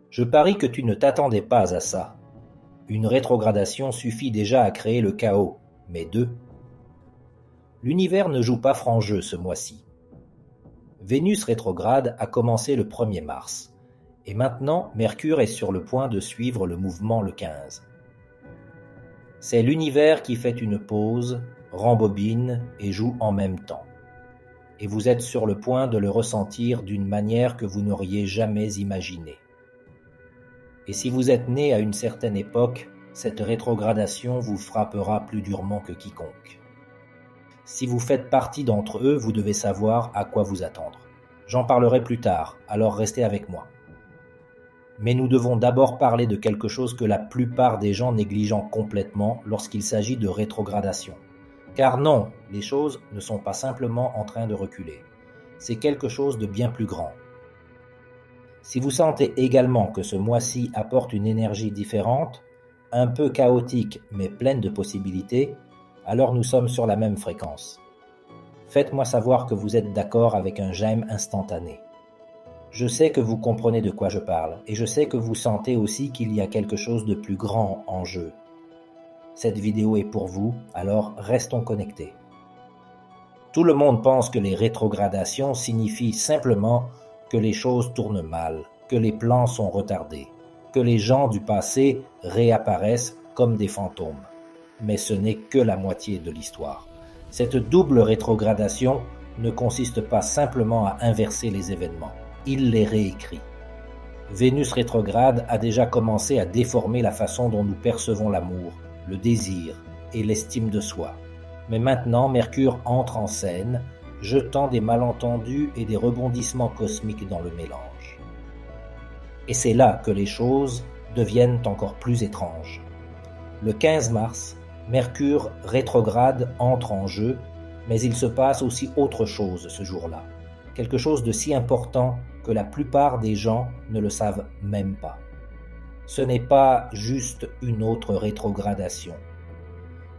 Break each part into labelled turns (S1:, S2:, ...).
S1: Je parie que tu ne t'attendais pas à ça. Une rétrogradation suffit déjà à créer le chaos, mais deux. L'univers ne joue pas franc jeu ce mois-ci. Vénus rétrograde a commencé le 1er mars, et maintenant Mercure est sur le point de suivre le mouvement le 15. C'est l'univers qui fait une pause, rembobine et joue en même temps. Et vous êtes sur le point de le ressentir d'une manière que vous n'auriez jamais imaginée. Et si vous êtes né à une certaine époque, cette rétrogradation vous frappera plus durement que quiconque. Si vous faites partie d'entre eux, vous devez savoir à quoi vous attendre. J'en parlerai plus tard, alors restez avec moi. Mais nous devons d'abord parler de quelque chose que la plupart des gens négligent complètement lorsqu'il s'agit de rétrogradation. Car non, les choses ne sont pas simplement en train de reculer. C'est quelque chose de bien plus grand. Si vous sentez également que ce mois-ci apporte une énergie différente, un peu chaotique mais pleine de possibilités, alors nous sommes sur la même fréquence. Faites-moi savoir que vous êtes d'accord avec un j'aime instantané. Je sais que vous comprenez de quoi je parle, et je sais que vous sentez aussi qu'il y a quelque chose de plus grand en jeu. Cette vidéo est pour vous, alors restons connectés. Tout le monde pense que les rétrogradations signifient simplement que les choses tournent mal, que les plans sont retardés, que les gens du passé réapparaissent comme des fantômes. Mais ce n'est que la moitié de l'histoire. Cette double rétrogradation ne consiste pas simplement à inverser les événements. Il les réécrit. Vénus rétrograde a déjà commencé à déformer la façon dont nous percevons l'amour, le désir et l'estime de soi. Mais maintenant, Mercure entre en scène, jetant des malentendus et des rebondissements cosmiques dans le mélange. Et c'est là que les choses deviennent encore plus étranges. Le 15 mars, Mercure rétrograde entre en jeu, mais il se passe aussi autre chose ce jour-là. Quelque chose de si important que la plupart des gens ne le savent même pas. Ce n'est pas juste une autre rétrogradation.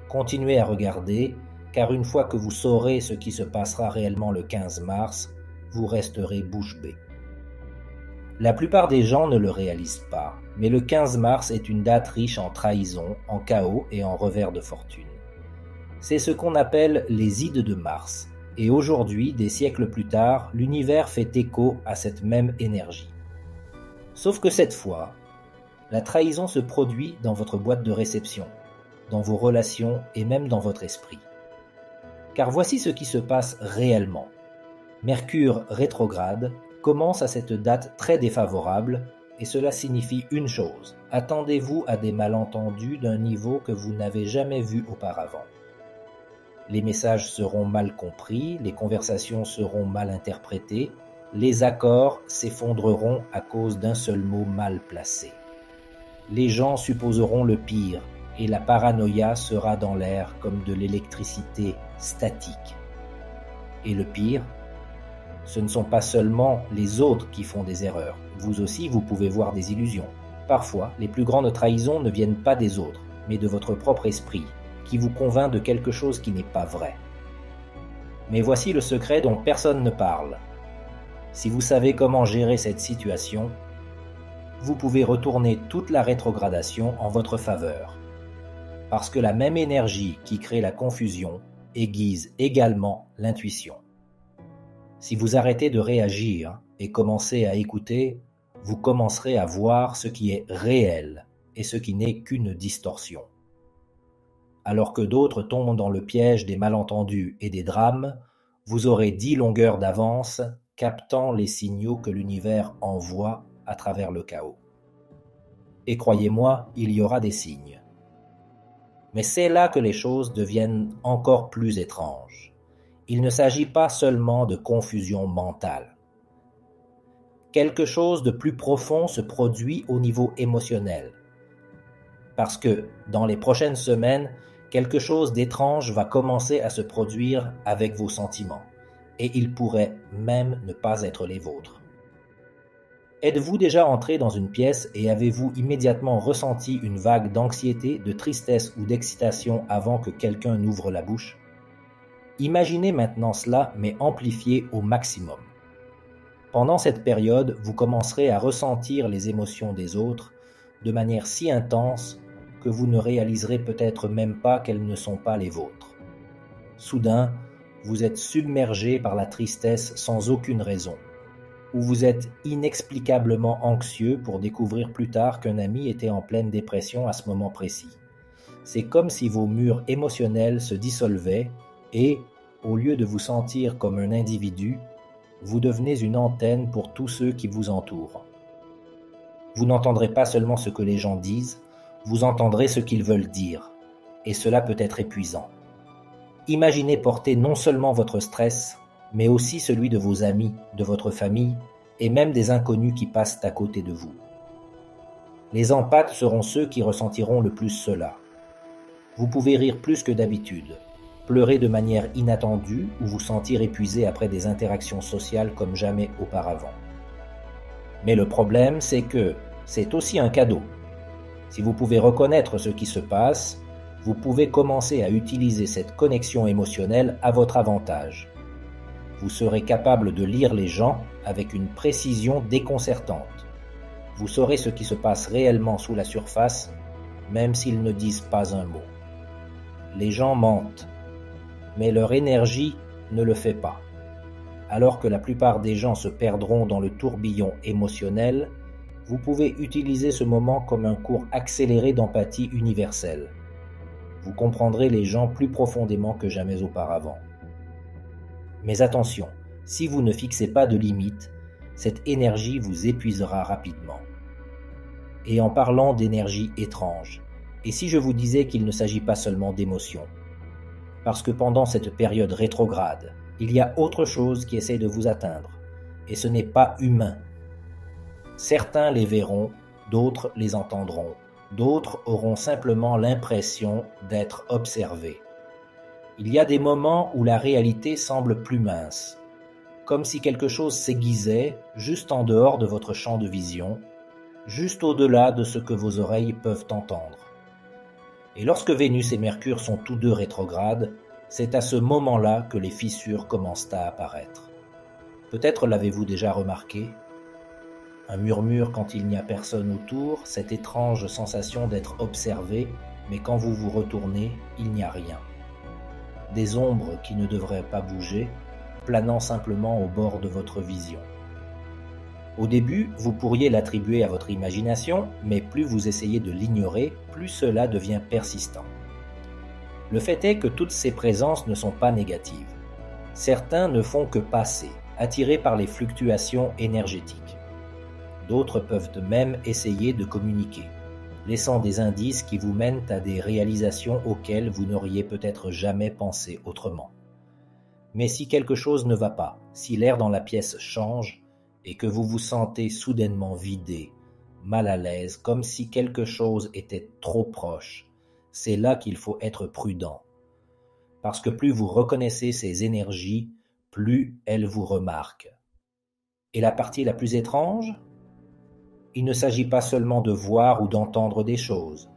S1: Continuez à regarder, car une fois que vous saurez ce qui se passera réellement le 15 mars, vous resterez bouche bée. La plupart des gens ne le réalisent pas, mais le 15 mars est une date riche en trahison, en chaos et en revers de fortune. C'est ce qu'on appelle les ides de Mars. Et aujourd'hui, des siècles plus tard, l'univers fait écho à cette même énergie. Sauf que cette fois, la trahison se produit dans votre boîte de réception, dans vos relations et même dans votre esprit. Car voici ce qui se passe réellement. Mercure rétrograde commence à cette date très défavorable et cela signifie une chose. Attendez-vous à des malentendus d'un niveau que vous n'avez jamais vu auparavant. Les messages seront mal compris, les conversations seront mal interprétées, les accords s'effondreront à cause d'un seul mot mal placé. Les gens supposeront le pire et la paranoïa sera dans l'air comme de l'électricité statique. Et le pire, ce ne sont pas seulement les autres qui font des erreurs. Vous aussi, vous pouvez voir des illusions. Parfois, les plus grandes trahisons ne viennent pas des autres, mais de votre propre esprit, qui vous convainc de quelque chose qui n'est pas vrai. Mais voici le secret dont personne ne parle. Si vous savez comment gérer cette situation, vous pouvez retourner toute la rétrogradation en votre faveur. Parce que la même énergie qui crée la confusion aiguise également l'intuition. Si vous arrêtez de réagir et commencez à écouter, vous commencerez à voir ce qui est réel et ce qui n'est qu'une distorsion. Alors que d'autres tombent dans le piège des malentendus et des drames, vous aurez 10 longueurs d'avance, captant les signaux que l'univers envoie à travers le chaos. Et croyez-moi, il y aura des signes. Mais c'est là que les choses deviennent encore plus étranges. Il ne s'agit pas seulement de confusion mentale. Quelque chose de plus profond se produit au niveau émotionnel. Parce que, dans les prochaines semaines, quelque chose d'étrange va commencer à se produire avec vos sentiments, et il pourrait même ne pas être les vôtres. Êtes-vous déjà entré dans une pièce et avez-vous immédiatement ressenti une vague d'anxiété, de tristesse ou d'excitation avant que quelqu'un n'ouvre la bouche? Imaginez maintenant cela, mais amplifié au maximum. Pendant cette période, vous commencerez à ressentir les émotions des autres de manière si intense que vous ne réaliserez peut-être même pas qu'elles ne sont pas les vôtres. Soudain, vous êtes submergé par la tristesse sans aucune raison, ou vous êtes inexplicablement anxieux pour découvrir plus tard qu'un ami était en pleine dépression à ce moment précis. C'est comme si vos murs émotionnels se dissolvaient et, au lieu de vous sentir comme un individu, vous devenez une antenne pour tous ceux qui vous entourent. Vous n'entendrez pas seulement ce que les gens disent, vous entendrez ce qu'ils veulent dire, et cela peut être épuisant. Imaginez porter non seulement votre stress, mais aussi celui de vos amis, de votre famille, et même des inconnus qui passent à côté de vous. Les empathes seront ceux qui ressentiront le plus cela. Vous pouvez rire plus que d'habitude, pleurer de manière inattendue ou vous sentir épuisé après des interactions sociales comme jamais auparavant. Mais le problème, c'est que c'est aussi un cadeau. Si vous pouvez reconnaître ce qui se passe, vous pouvez commencer à utiliser cette connexion émotionnelle à votre avantage. Vous serez capable de lire les gens avec une précision déconcertante. Vous saurez ce qui se passe réellement sous la surface, même s'ils ne disent pas un mot. Les gens mentent, mais leur énergie ne le fait pas. Alors que la plupart des gens se perdront dans le tourbillon émotionnel, vous pouvez utiliser ce moment comme un cours accéléré d'empathie universelle. Vous comprendrez les gens plus profondément que jamais auparavant. Mais attention, si vous ne fixez pas de limite, cette énergie vous épuisera rapidement. Et en parlant d'énergie étrange, et si je vous disais qu'il ne s'agit pas seulement d'émotions? Parce que pendant cette période rétrograde, il y a autre chose qui essaie de vous atteindre, et ce n'est pas humain. Certains les verront, d'autres les entendront, d'autres auront simplement l'impression d'être observés. Il y a des moments où la réalité semble plus mince, comme si quelque chose s'aiguisait juste en dehors de votre champ de vision, juste au-delà de ce que vos oreilles peuvent entendre. Et lorsque Vénus et Mercure sont tous deux rétrogrades, c'est à ce moment-là que les fissures commencent à apparaître. Peut-être l'avez-vous déjà remarqué? Un murmure quand il n'y a personne autour, cette étrange sensation d'être observé, mais quand vous vous retournez, il n'y a rien. Des ombres qui ne devraient pas bouger, planant simplement au bord de votre vision. Au début, vous pourriez l'attribuer à votre imagination, mais plus vous essayez de l'ignorer, plus cela devient persistant. Le fait est que toutes ces présences ne sont pas négatives. Certains ne font que passer, attirés par les fluctuations énergétiques. D'autres peuvent même essayer de communiquer, laissant des indices qui vous mènent à des réalisations auxquelles vous n'auriez peut-être jamais pensé autrement. Mais si quelque chose ne va pas, si l'air dans la pièce change, et que vous vous sentez soudainement vidé, mal à l'aise, comme si quelque chose était trop proche, c'est là qu'il faut être prudent. Parce que plus vous reconnaissez ces énergies, plus elles vous remarquent. Et la partie la plus étrange? Il ne s'agit pas seulement de voir ou d'entendre des choses.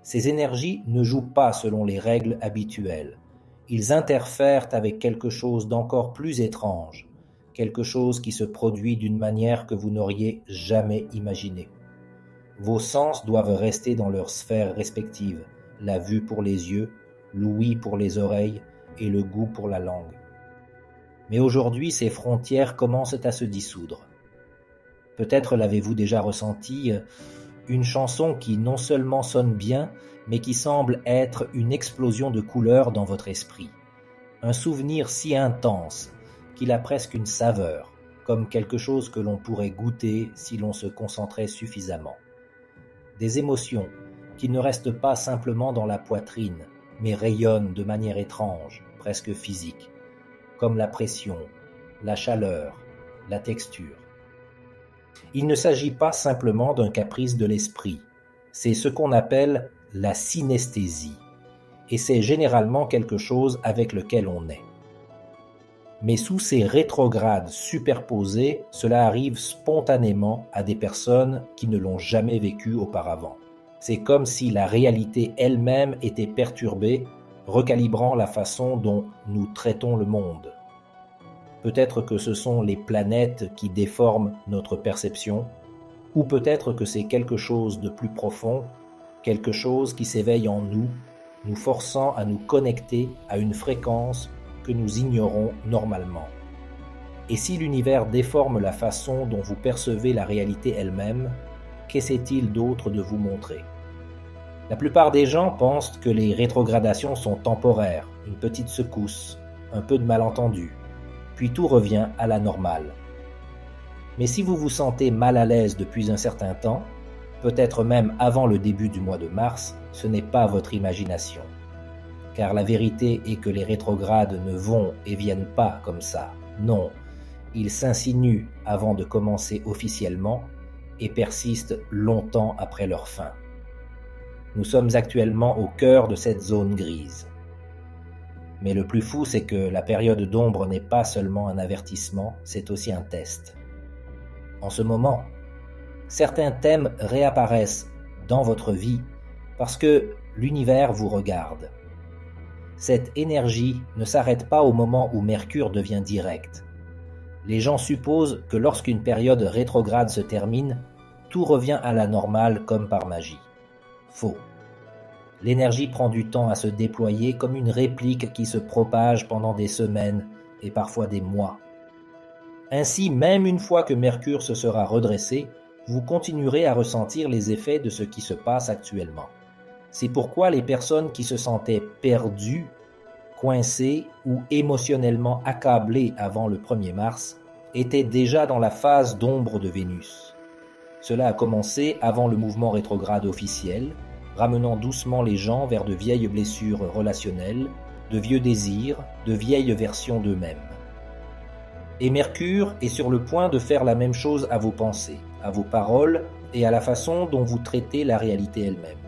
S1: Ces énergies ne jouent pas selon les règles habituelles. Ils interfèrent avec quelque chose d'encore plus étrange, quelque chose qui se produit d'une manière que vous n'auriez jamais imaginée. Vos sens doivent rester dans leurs sphères respectives, la vue pour les yeux, l'ouïe pour les oreilles et le goût pour la langue. Mais aujourd'hui, ces frontières commencent à se dissoudre. Peut-être l'avez-vous déjà ressenti, une chanson qui non seulement sonne bien, mais qui semble être une explosion de couleurs dans votre esprit. Un souvenir si intense qu'il a presque une saveur, comme quelque chose que l'on pourrait goûter si l'on se concentrait suffisamment. Des émotions qui ne restent pas simplement dans la poitrine, mais rayonnent de manière étrange, presque physique, comme la pression, la chaleur, la texture. Il ne s'agit pas simplement d'un caprice de l'esprit, c'est ce qu'on appelle la synesthésie, et c'est généralement quelque chose avec lequel on est. Mais sous ces rétrogrades superposés, cela arrive spontanément à des personnes qui ne l'ont jamais vécu auparavant. C'est comme si la réalité elle-même était perturbée, recalibrant la façon dont nous traitons le monde. Peut-être que ce sont les planètes qui déforment notre perception, ou peut-être que c'est quelque chose de plus profond, quelque chose qui s'éveille en nous, nous forçant à nous connecter à une fréquence que nous ignorons normalement. Et si l'univers déforme la façon dont vous percevez la réalité elle-même, qu'essaie-t-il d'autre de vous montrer? La plupart des gens pensent que les rétrogradations sont temporaires, une petite secousse, un peu de malentendu, puis tout revient à la normale. Mais si vous vous sentez mal à l'aise depuis un certain temps, peut-être même avant le début du mois de mars, ce n'est pas votre imagination. Car la vérité est que les rétrogrades ne vont et viennent pas comme ça. Non, ils s'insinuent avant de commencer officiellement et persistent longtemps après leur fin. Nous sommes actuellement au cœur de cette zone grise. Mais le plus fou, c'est que la période d'ombre n'est pas seulement un avertissement, c'est aussi un test. En ce moment, certains thèmes réapparaissent dans votre vie parce que l'univers vous regarde. Cette énergie ne s'arrête pas au moment où Mercure devient direct. Les gens supposent que lorsqu'une période rétrograde se termine, tout revient à la normale comme par magie. Faux. L'énergie prend du temps à se déployer comme une réplique qui se propage pendant des semaines et parfois des mois. Ainsi, même une fois que Mercure se sera redressé, vous continuerez à ressentir les effets de ce qui se passe actuellement. C'est pourquoi les personnes qui se sentaient perdues, coincées ou émotionnellement accablées avant le 1er mars étaient déjà dans la phase d'ombre de Vénus. Cela a commencé avant le mouvement rétrograde officiel, ramenant doucement les gens vers de vieilles blessures relationnelles, de vieux désirs, de vieilles versions d'eux-mêmes. Et Mercure est sur le point de faire la même chose à vos pensées, à vos paroles et à la façon dont vous traitez la réalité elle-même.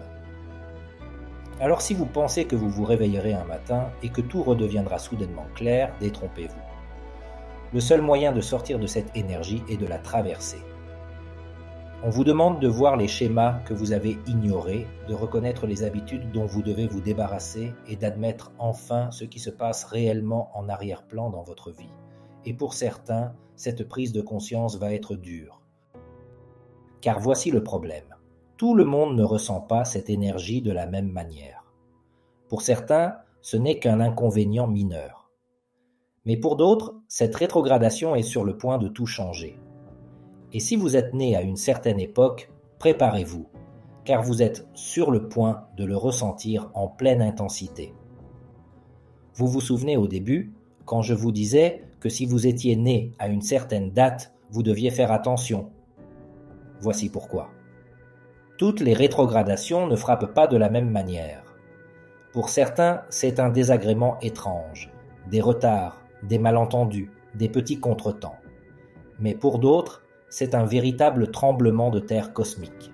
S1: Alors si vous pensez que vous vous réveillerez un matin et que tout redeviendra soudainement clair, détrompez-vous. Le seul moyen de sortir de cette énergie est de la traverser. On vous demande de voir les schémas que vous avez ignorés, de reconnaître les habitudes dont vous devez vous débarrasser et d'admettre enfin ce qui se passe réellement en arrière-plan dans votre vie. Et pour certains, cette prise de conscience va être dure. Car voici le problème. Tout le monde ne ressent pas cette énergie de la même manière. Pour certains, ce n'est qu'un inconvénient mineur. Mais pour d'autres, cette rétrogradation est sur le point de tout changer. Et si vous êtes né à une certaine époque, préparez-vous, car vous êtes sur le point de le ressentir en pleine intensité. Vous vous souvenez au début, quand je vous disais que si vous étiez né à une certaine date, vous deviez faire attention. Voici pourquoi. Toutes les rétrogradations ne frappent pas de la même manière. Pour certains, c'est un désagrément étrange, des retards, des malentendus, des petits contretemps. Mais pour d'autres, c'est un véritable tremblement de terre cosmique.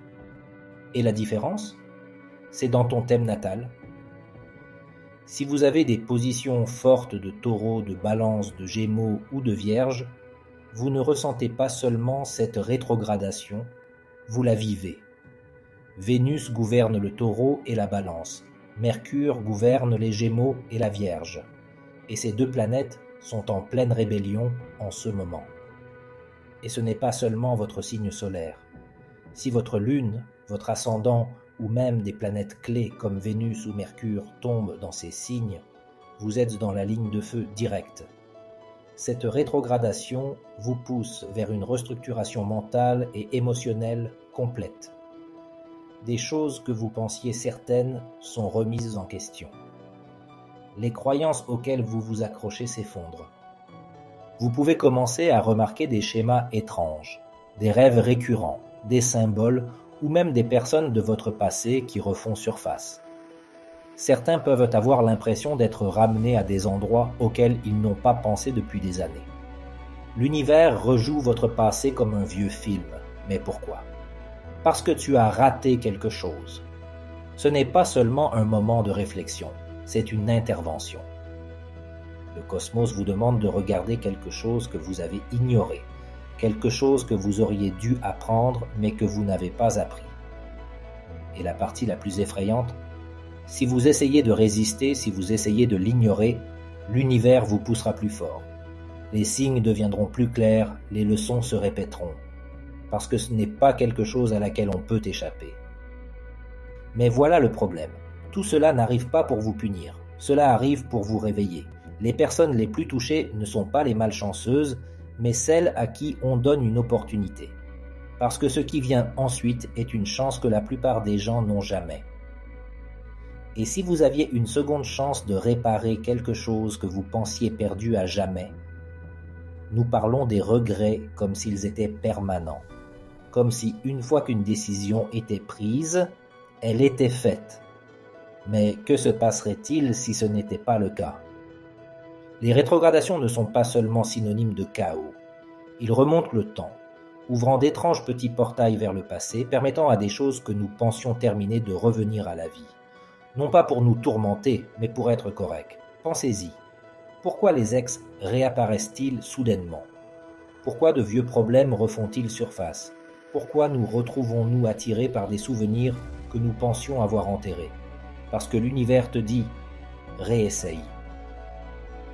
S1: Et la différence? C'est dans ton thème natal. Si vous avez des positions fortes de Taureau, de Balance, de Gémeaux ou de Vierge, vous ne ressentez pas seulement cette rétrogradation, vous la vivez. Vénus gouverne le Taureau et la Balance, Mercure gouverne les Gémeaux et la Vierge, et ces deux planètes sont en pleine rébellion en ce moment. Et ce n'est pas seulement votre signe solaire. Si votre lune, votre ascendant ou même des planètes clés comme Vénus ou Mercure tombent dans ces signes, vous êtes dans la ligne de feu directe. Cette rétrogradation vous pousse vers une restructuration mentale et émotionnelle complète. Des choses que vous pensiez certaines sont remises en question. Les croyances auxquelles vous vous accrochez s'effondrent. Vous pouvez commencer à remarquer des schémas étranges, des rêves récurrents, des symboles ou même des personnes de votre passé qui refont surface. Certains peuvent avoir l'impression d'être ramenés à des endroits auxquels ils n'ont pas pensé depuis des années. L'univers rejoue votre passé comme un vieux film. Mais pourquoi? Parce que tu as raté quelque chose. Ce n'est pas seulement un moment de réflexion, c'est une intervention. Le cosmos vous demande de regarder quelque chose que vous avez ignoré, quelque chose que vous auriez dû apprendre mais que vous n'avez pas appris. Et la partie la plus effrayante, si vous essayez de résister, si vous essayez de l'ignorer, l'univers vous poussera plus fort. Les signes deviendront plus clairs, les leçons se répéteront, parce que ce n'est pas quelque chose à laquelle on peut échapper. Mais voilà le problème. Tout cela n'arrive pas pour vous punir, cela arrive pour vous réveiller. Les personnes les plus touchées ne sont pas les malchanceuses, mais celles à qui on donne une opportunité. Parce que ce qui vient ensuite est une chance que la plupart des gens n'ont jamais. Et si vous aviez une seconde chance de réparer quelque chose que vous pensiez perdu à jamais, nous parlons des regrets comme s'ils étaient permanents, comme si une fois qu'une décision était prise, elle était faite. Mais que se passerait-il si ce n'était pas le cas? Les rétrogradations ne sont pas seulement synonymes de chaos. Ils remontent le temps, ouvrant d'étranges petits portails vers le passé, permettant à des choses que nous pensions terminées de revenir à la vie. Non pas pour nous tourmenter, mais pour être corrects. Pensez-y. Pourquoi les ex réapparaissent-ils soudainement? Pourquoi de vieux problèmes refont-ils surface? Pourquoi nous retrouvons-nous attirés par des souvenirs que nous pensions avoir enterrés? Parce que l'univers te dit « réessaye ».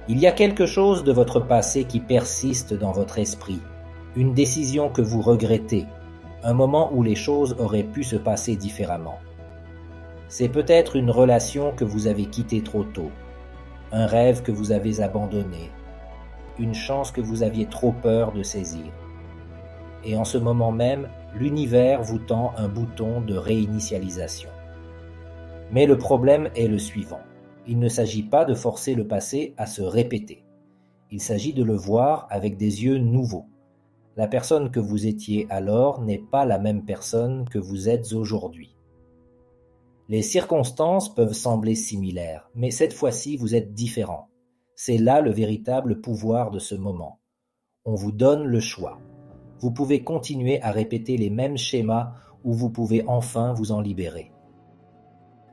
S1: Il y a quelque chose de votre passé qui persiste dans votre esprit, une décision que vous regrettez, un moment où les choses auraient pu se passer différemment. C'est peut-être une relation que vous avez quittée trop tôt, un rêve que vous avez abandonné, une chance que vous aviez trop peur de saisir. Et en ce moment même, l'univers vous tend un bouton de réinitialisation. Mais le problème est le suivant. Il ne s'agit pas de forcer le passé à se répéter. Il s'agit de le voir avec des yeux nouveaux. La personne que vous étiez alors n'est pas la même personne que vous êtes aujourd'hui. Les circonstances peuvent sembler similaires, mais cette fois-ci vous êtes différent. C'est là le véritable pouvoir de ce moment. On vous donne le choix. Vous pouvez continuer à répéter les mêmes schémas ou vous pouvez enfin vous en libérer.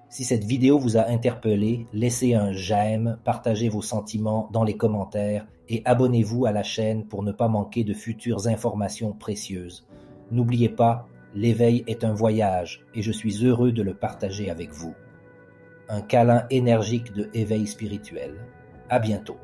S1: Si cette vidéo vous a interpellé, laissez un j'aime, partagez vos sentiments dans les commentaires et abonnez-vous à la chaîne pour ne pas manquer de futures informations précieuses. N'oubliez pas, l'éveil est un voyage et je suis heureux de le partager avec vous. Un câlin énergique de éveil spirituel. À bientôt.